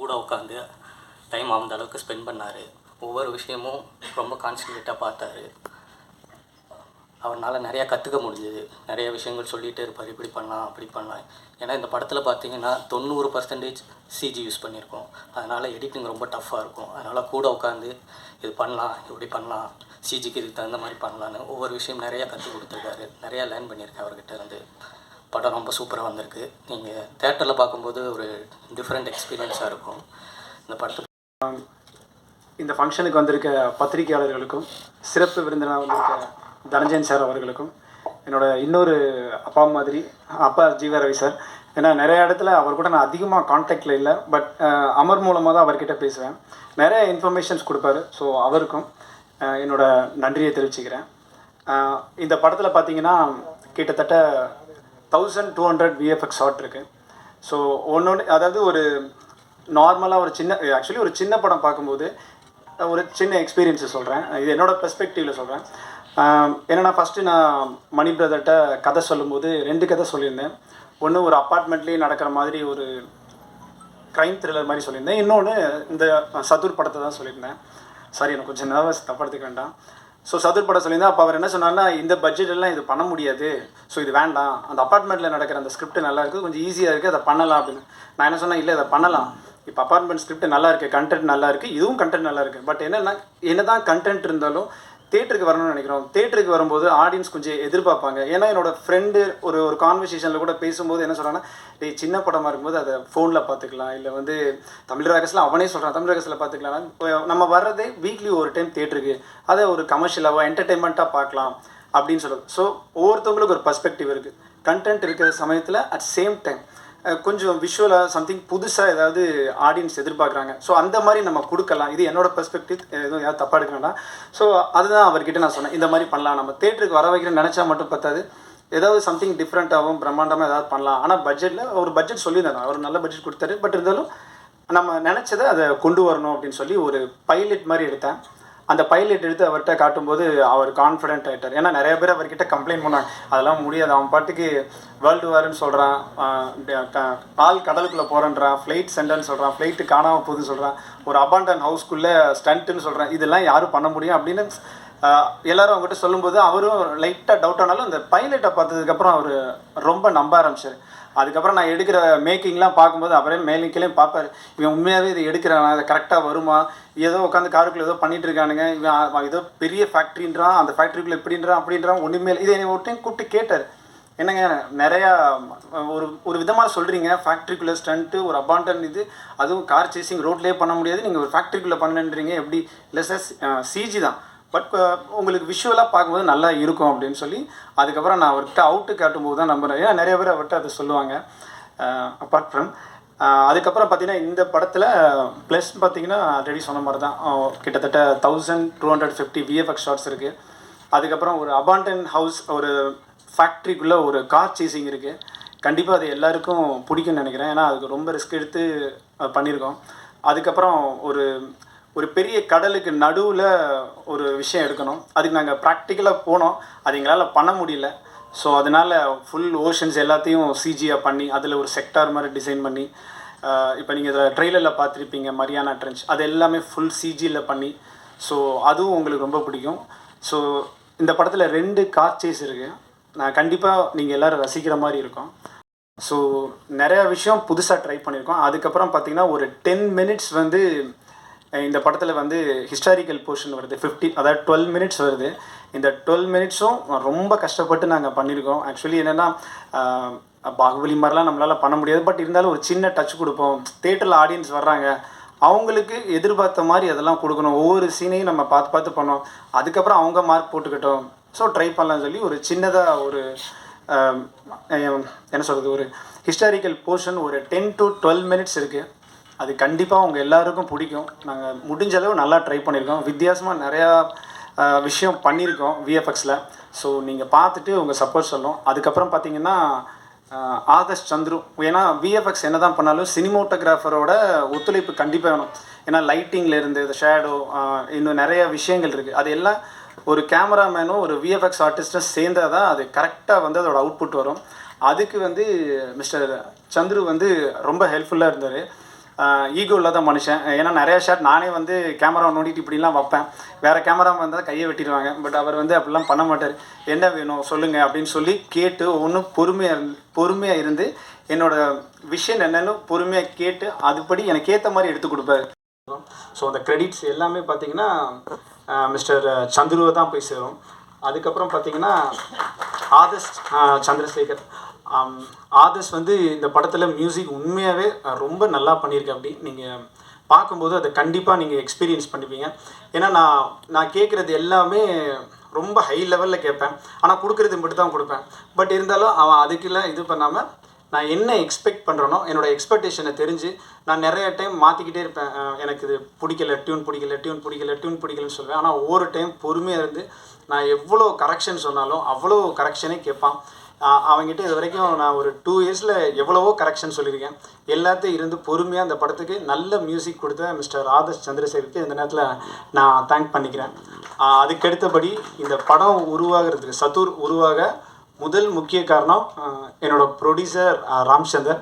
கூட உட்காந்து டைம் அந்த அளவுக்கு ஸ்பெண்ட் பண்ணார். ஒவ்வொரு விஷயமும் ரொம்ப கான்சன்ட்ரேட்டாக பார்த்தாரு. அவரால் நிறையா கற்றுக்க முடிஞ்சுது. நிறைய விஷயங்கள் சொல்லிகிட்டே இருப்பார், இப்படி பண்ணலாம் அப்படி பண்ணலாம். ஏன்னா இந்த படத்தில் பார்த்தீங்கன்னா 90% சிஜி யூஸ் பண்ணியிருக்கோம். அதனால் எடிட்டிங் ரொம்ப டஃப்பாக இருக்கும். அதனால் கூட உட்காந்து இது பண்ணலாம், இப்படி பண்ணலாம், சிஜிக்கு இதுக்கு தகுந்த மாதிரி பண்ணலான்னு ஒவ்வொரு விஷயம் நிறையா கற்றுக் கொடுத்துருக்காரு. நிறையா லேர்ன் பண்ணியிருக்கேன் அவர்கிட்ட இருந்து. படம் ரொம்ப சூப்பராக வந்திருக்கு. நீங்கள் தேட்டரில் பார்க்கும்போது ஒரு டிஃப்ரெண்ட் எக்ஸ்பீரியன்ஸாக இருக்கும் இந்த படத்தை. இந்த ஃபங்க்ஷனுக்கு வந்திருக்க பத்திரிகையாளர்களுக்கும் சிறப்பு விருந்தினர் வந்திருக்க தனஞ்சயன் சார் அவர்களுக்கும் என்னோட இன்னொரு அப்பா மாதிரி அப்பா ஜீவா ரவி சார். ஏன்னா நிறைய இடத்துல அவர் கூட நான் அதிகமாக கான்டாக்டில் இல்லை, பட் அமர் மூலமாக தான் அவர்கிட்ட பேசுவேன். நிறைய இன்ஃபர்மேஷன்ஸ் கொடுப்பாரு. ஸோ அவருக்கும் என்னோட நன்றியை தெரிவிச்சுக்கிறேன். இந்த படத்தில் பார்த்தீங்கன்னா கிட்டத்தட்ட 1200 விஎஃப்எக்ஸ் ஷாட் இருக்குது. ஸோ ஒன்று அதாவது ஒரு நார்மலாக ஆக்சுவலி ஒரு சின்ன படம் பார்க்கும்போது ஒரு சின்ன எக்ஸ்பீரியன்ஸை சொல்கிறேன். இது என்னோடய பெர்ஸ்பெக்டிவில் சொல்கிறேன். என்னென்னா ஃபஸ்ட்டு நான் மணி பிரதர்கிட்ட கதை சொல்லும்போது 2 கதை சொல்லியிருந்தேன். ஒன்று ஒரு அப்பார்ட்மெண்ட்லேயே நடக்கிற மாதிரி ஒரு க்ரைம் த்ரில்லர் மாதிரி சொல்லியிருந்தேன். இன்னொன்று இந்த சதுர் படத்தை தான் சொல்லியிருந்தேன். சாரி, எனக்கு கொஞ்சம் நர்வஸ், தப்படுத்துக்க வேண்டாம். ஸோ சதுர் படம் சொல்லியிருந்தேன். அப்போ அவர் என்ன சொன்னார்னா, இந்த பட்ஜெட்டெல்லாம் இது பண்ண முடியாது, ஸோ இது வேண்டாம், அந்த அப்பார்ட்மெண்ட்டில் நடக்கிற அந்த ஸ்கிரிப்ட் நல்லா இருக்குது, கொஞ்சம் ஈஸியாக இருக்குது, அதை பண்ணலாம் அப்படின்னு. நான் என்ன சொன்னேன், இல்லை அதை பண்ணலாம், இப்போ அப்பார்ட்மெண்ட் ஸ்கிரிப்ட் நல்லா இருக்குது, கண்டென்ட் நல்லா இருக்குது, இதுவும் கண்டென்ட் நல்லா இருக்குது. பட் என்ன தான் கண்டென்ட் இருந்தாலும் தேட்டருக்கு வரணும்னு நினைக்கிறோம். தேட்டருக்கு வரும்போது ஆடியன்ஸ் கொஞ்சம் எதிர்பார்ப்பாங்க. ஏன்னா என்னோடய ஃப்ரெண்டு ஒரு கான்வர்சேஷனில் கூட பேசும்போது என்ன சொல்கிறாங்கன்னா, சின்ன படமாக இருக்கும்போது அதை ஃபோனில் பார்த்துக்கலாம், இல்லை தமிழ் ராகஸில் அவனே சொல்கிறான் தமிழ் ராகஸில் பார்த்துக்கலாம். நம்ம வர்றதே வீக்லி ஒரு டைம் தேட்டருக்கு, அதை ஒரு கமர்ஷியலாக என்டர்டெயின்மெண்ட்டாக பார்க்கலாம் அப்படின்னு சொல்லுது. ஸோ ஒவ்வொருத்தவங்களுக்கு ஒரு பர்ஸ்பெக்டிவ் இருக்குது. கண்டென்ட் இருக்கிற சமயத்தில் அட் சேம் டைம் கொஞ்சம் விஷுவலாக சம்திங் புதுசாக ஏதாவது ஆடியன்ஸ் எதிர்பார்க்குறாங்க. ஸோ அந்த மாதிரி நம்ம கொடுக்கலாம். இது என்னோட பெர்ஸ்பெக்டிவ், எதுவும் யாரும் தப்பாக எடுக்கணும்னா. ஸோ அதுதான் அவர்கிட்ட நான் சொன்னேன், இந்த மாதிரி பண்ணலாம், நம்ம தேட்டருக்கு வர வைக்கிறேன்னு நினச்சா மட்டும் பத்தாது, ஏதாவது சம்திங் டிஃப்ரெண்ட்டாகவும் பிரம்மாண்டமாக ஏதாவது பண்ணலாம். ஆனால் ஒரு பட்ஜெட் சொல்லியிருந்தாங்க, அவர் நல்ல பட்ஜெட் கொடுத்தாரு. பட் இருந்தாலும் நம்ம நினச்சதை அதை கொண்டு வரணும் அப்படின்னு சொல்லி ஒரு பைலட் மாதிரி எடுத்தேன். அந்த பைலட் எடுத்து அவர்கிட்ட காட்டும்போது அவர் கான்ஃபிடென்ட் ஆகிட்டார். ஏன்னா நிறைய பேர் அவர்கிட்ட கம்ப்ளைண்ட் பண்ணாங்க, அதெல்லாம் முடியாது, அவன் பாட்டுக்கு வேர்ல்டு வார்னு சொல்கிறான், ஆள் கடலுக்குள்ளே போகிறேன்றான், ஃப்ளைட் சென்டர்னு சொல்கிறான், ஃப்ளைட்டு காணாமல் போகுதுன்னு சொல்கிறான், ஒரு அபாண்டன் ஹவுஸ்க்குள்ளே ஸ்டண்ட்டுன்னு சொல்கிறான், இதெல்லாம் யாரும் பண்ண முடியும் அப்படின்னு எல்லோரும் அவங்ககிட்ட சொல்லும்போது அவரும் லைட்டாக டவுட் ஆனாலும் அந்த பைலட்டை பார்த்ததுக்கப்புறம் அவர் ரொம்ப நம்ப ஆரம்பிச்சார். அதுக்கப்புறம் நான் எடுக்கிற மேக்கிங்லாம் பார்க்கும்போது அப்புறம் மேலிங்கிலையும் பார்ப்பார், இவன் உண்மையாகவே இதை எடுக்கிறானா, அதை கரெக்டாக வருமா, ஏதோ உட்காந்து காருக்குள்ளே ஏதோ பண்ணிகிட்டு இருக்கானுங்க, இவன் ஏதோ பெரிய ஃபேக்ட்ரின்றான், அந்த ஃபேக்ட்ரிக்குள்ளே இப்படின்றான் அப்படின்றான், ஒன்றுமே இதை என்னை ஒரு டைம் கூப்பிட்டு கேட்டார், என்னங்க நிறையா ஒரு விதமாக சொல்கிறீங்க, ஃபேக்ட்ரிக்குள்ளே ஸ்டண்ட்டு, ஒரு அபாண்டன் இது, அதுவும் கார் சேசிங் ரோட்லேயே பண்ண முடியாது, நீங்கள் ஒரு ஃபேக்ட்ரிக்குள்ளே பண்ணுன்றீங்க, எப்படி இல்லை சார், சிஜி தான், பட் உங்களுக்கு விஷுவலாக பார்க்கும்போது நல்லா இருக்கும் அப்படின்னு சொல்லி அதுக்கப்புறம் நான் அவர்கிட்ட அவுட்டு காட்டும்போது தான் நம்புகிறேன். ஏன்னா நிறைய பேர் அவர்கிட்ட அதை சொல்லுவாங்க. அப்பார்ட் ஃப்ரம் அதுக்கப்புறம் பார்த்திங்கன்னா இந்த படத்தில் ப்ளஸ் பார்த்திங்கன்னா ஆல்ரெடி சொன்ன மாதிரி தான் கிட்டத்தட்ட 1250 விஎஃப்எக்ஸ் ஷாட்ஸ் இருக்குது. அதுக்கப்புறம் ஒரு அபாண்டன் ஹவுஸ், ஒரு ஃபேக்ட்ரிக்குள்ளே ஒரு கார் சேசிங் இருக்குது. கண்டிப்பாக அது எல்லாருக்கும் பிடிக்கும்னு நினைக்கிறேன். ஏன்னா அதுக்கு ரொம்ப ரிஸ்க் எடுத்து பண்ணியிருக்கோம். அதுக்கப்புறம் ஒரு பெரிய கடலுக்கு நடுவில் ஒரு விஷயம் எடுக்கணும். அதுக்கு நாங்கள் ப்ராக்டிக்கலாக போனோம், அது எங்களால் பண்ண முடியல. ஸோ அதனால் ஃபுல் ஓஷன்ஸ் எல்லாத்தையும் சிஜியாக பண்ணி அதில் ஒரு செக்டார் மாதிரி டிசைன் பண்ணி, இப்போ நீங்கள் இதில் ட்ரெய்லரில் பார்த்துருப்பீங்க மரியானா ட்ரென்ச், அது எல்லாமே ஃபுல் சிஜியில் பண்ணி, ஸோ அதுவும் உங்களுக்கு ரொம்ப பிடிக்கும். ஸோ இந்த படத்தில் 2 கார் சேஸ் இருக்குது. நான் கண்டிப்பாக நீங்கள் எல்லோரும் ரசிக்கிற மாதிரி இருக்கும். ஸோ நிறையா விஷயம் புதுசாக ட்ரை பண்ணியிருக்கோம். அதுக்கப்புறம் பார்த்திங்கன்னா ஒரு 10 மினிட்ஸ் இந்த படத்தில் ஹிஸ்டாரிக்கல் போர்ஷன் வருது, 12 மினிட்ஸ் வருது. இந்த 12 மினிட்ஸும் ரொம்ப கஷ்டப்பட்டு நாங்கள் பண்ணியிருக்கோம். ஆக்சுவலி என்னென்னா பாகுபலி மாதிரிலாம் நம்மளால் பண்ண முடியாது, பட் இருந்தாலும் ஒரு சின்ன டச் கொடுப்போம். தேட்டரில் ஆடியன்ஸ் வர்றாங்க, அவங்களுக்கு எதிர்பார்த்த மாதிரி அதெல்லாம் கொடுக்கணும், ஒவ்வொரு சீனையும் நம்ம பார்த்து பண்ணோம், அதுக்கப்புறம் அவங்க மார்க் போட்டுக்கிட்டோம். ஸோ ட்ரை பண்ணலான்னு சொல்லி ஒரு சின்னதாக என்ன சொல்கிறது, ஒரு ஹிஸ்டாரிக்கல் போர்ஷன் ஒரு 10 to 12 மினிட்ஸ் இருக்குது. அது கண்டிப்பாக உங்கள் எல்லாருக்கும் பிடிக்கும். நாங்கள் முடிஞ்ச அளவு நல்லா ட்ரை பண்ணியிருக்கோம், வித்தியாசமாக நிறையா விஷயம் பண்ணியிருக்கோம் விஎஃப்எக்ஸில். ஸோ நீங்கள் பார்த்துட்டு உங்கள் சப்போர்ட் சொல்லணும். அதுக்கப்புறம் பார்த்தீங்கன்னா ஆதர்ஷ் சந்துரு, ஏன்னா விஎஃப்எக்ஸ் என்ன தான் பண்ணாலும் சினிமோட்டோகிராஃபரோட ஒத்துழைப்பு கண்டிப்பாக வேணும். ஏன்னா லைட்டிங்லேருந்து இந்த ஷேடோ இன்னும் நிறைய விஷயங்கள் இருக்குது. அது எல்லாம் ஒரு கேமராமேனும் ஒரு விஎஃப்எக்ஸ் ஆர்டிஸ்ட்டும் சேர்ந்தால் தான் அது கரெக்டாக அதோட அவுட்புட் வரும். அதுக்கு மிஸ்டர் சந்துரு ரொம்ப ஹெல்ப்ஃபுல்லாக இருந்தார். ஈகோ இல்லாத மனுஷன். ஏன்னா நிறையா ஷாட் நானே வந்து கேமரா நோண்டிட்டு இப்படிலாம் வைப்பேன். வேறு கேமரா வந்தால் கையை வெட்டிடுவாங்க. பட் அவர் வந்து அப்படிலாம் பண்ண மாட்டார். என்ன வேணும் சொல்லுங்கள் அப்படின்னு சொல்லி கேட்டு ஒன்றும் பொறுமையாக இருந்து என்னோடய விஷயம் என்னென்னு பொறுமையாக கேட்டு அதுபடி எனக்கு ஏற்ற மாதிரி எடுத்து கொடுப்பாரு. ஸோ அந்த கிரெடிட்ஸ் எல்லாமே பார்த்திங்கன்னா மிஸ்டர் சந்துருவை தான் போய் சேரும். அதுக்கப்புறம் பார்த்திங்கன்னா ஆதர்ஷ் சந்திரசேகர். ஆதர்ஷ் வந்து இந்த படத்தில் மியூசிக் உண்மையாகவே ரொம்ப நல்லா பண்ணியிருக்கேன். அப்படி நீங்கள் பார்க்கும்போது அதை கண்டிப்பாக நீங்கள் எக்ஸ்பீரியன்ஸ் பண்ணிப்பீங்க. ஏன்னா நான் கேட்குறது எல்லாமே ரொம்ப ஹை லெவலில் கேட்பேன். ஆனால் கொடுக்குறது மட்டும் தான் கொடுப்பேன். பட் இருந்தாலும் அவன் அதுக்கெல்லாம் இது பண்ணாமல் நான் என்ன எக்ஸ்பெக்ட் பண்ணுறேனோ என்னோடய எக்ஸ்பெக்டேஷனை தெரிஞ்சு நான் நிறைய டைம் மாற்றிக்கிட்டே இருப்பேன். எனக்கு இது பிடிக்கல, டியூன் பிடிக்கலன்னு சொல்லுவேன். ஆனால் ஒவ்வொரு டைம் பொறுமையாக இருந்து நான் எவ்வளோ கரெக்ஷன் சொன்னாலும் அவ்வளோ கரெக்ஷனே கேட்பான். அவங்ககிட்ட இது வரைக்கும் நான் ஒரு 2 இயர்ஸில் எவ்வளவோ கரெக்ஷன் சொல்லியிருக்கேன். எல்லாத்தையும் இருந்து பொறுமையாக அந்த படத்துக்கு நல்ல மியூசிக் கொடுத்த மிஸ்டர் ஆதர்ஷ் சந்திரசேகருக்கு இந்த நேரத்தில் நான் தேங்க் பண்ணிக்கிறேன். அதுக்கடுத்தபடி இந்த படம் உருவாகிறதுக்கு சத்துர் உருவாக முதல் முக்கிய காரணம் என்னோடய ப்ரொடியூசர் ராம்சந்தர்,